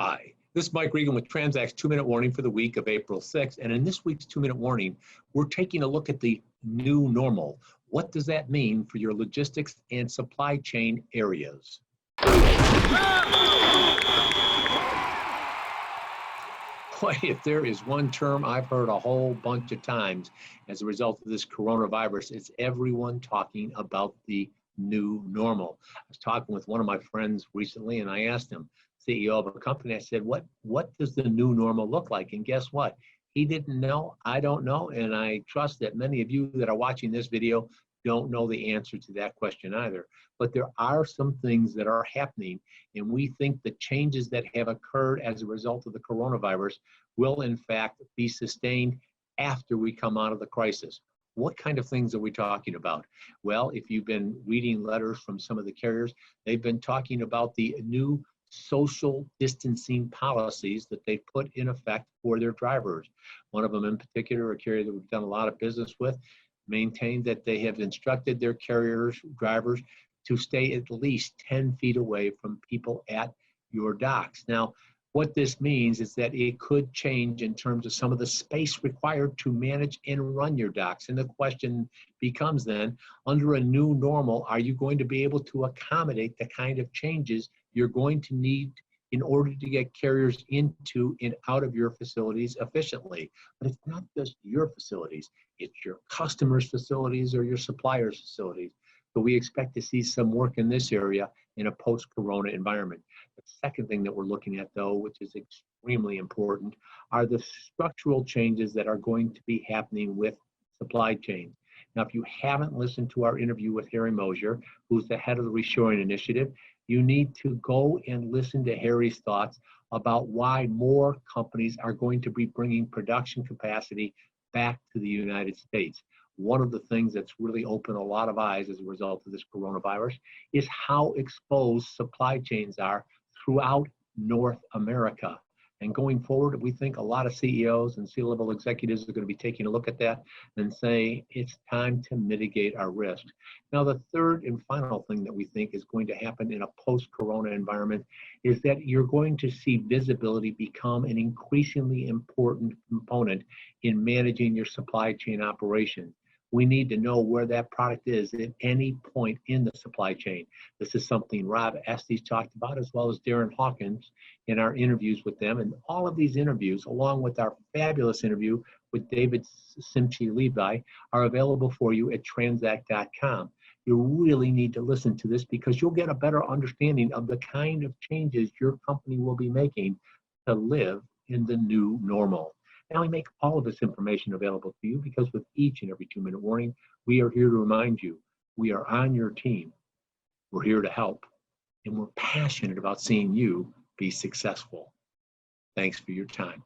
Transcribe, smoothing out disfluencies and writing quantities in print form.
Hi, this is Mike Regan with TranzAct's 2-minute warning for the week of April 6th. And in this week's 2-minute warning, we're taking a look at the new normal. What does that mean for your logistics and supply chain areas? Boy, if there is one term I've heard a whole bunch of times as a result of this coronavirus, it's everyone talking about the new normal. I was talking with one of my friends recently, and I asked him, CEO of a company, I said, what does the new normal look like? And guess what? He didn't know, I don't know, and I trust that many of you that are watching this video don't know the answer to that question either. But there are some things that are happening, and we think the changes that have occurred as a result of the coronavirus will in fact be sustained after we come out of the crisis. What kind of things are we talking about? Well, if you've been reading letters from some of the carriers, they've been talking about the new social distancing policies that they put in effect for their drivers. One of them in particular, a carrier that we've done a lot of business with, maintained that they have instructed their drivers to stay at least 10 feet away from people at your docks. Now, what this means is that it could change in terms of some of the space required to manage and run your docks. And the question becomes then, under a new normal, are you going to be able to accommodate the kind of changes you're going to need in order to get carriers into and out of your facilities efficiently? But it's not just your facilities, it's your customers' facilities or your suppliers' facilities. So we expect to see some work in this area in a post-corona environment. The second thing that we're looking at, though, which is extremely important, are the structural changes that are going to be happening with supply chains. Now, if you haven't listened to our interview with Harry Mosier, who's the head of the Reshoring Initiative, you need to go and listen to Harry's thoughts about why more companies are going to be bringing production capacity back to the United States. One of the things that's really opened a lot of eyes as a result of this coronavirus is how exposed supply chains are throughout North America. And going forward, we think a lot of CEOs and C-level executives are going to be taking a look at that and say it's time to mitigate our risk. Now, the third and final thing that we think is going to happen in a post-corona environment is that you're going to see visibility become an increasingly important component in managing your supply chain operations. We need to know where that product is at any point in the supply chain. This is something Rob Estes talked about, as well as Darren Hawkins in our interviews with them. And all of these interviews, along with our fabulous interview with David Simchi Levi, are available for you at TranzAct.com. You really need to listen to this because you'll get a better understanding of the kind of changes your company will be making to live in the new normal. Now, we make all of this information available to you because with each and every 2-minute warning, we are here to remind you we are on your team. We're here to help, and we're passionate about seeing you be successful. Thanks for your time.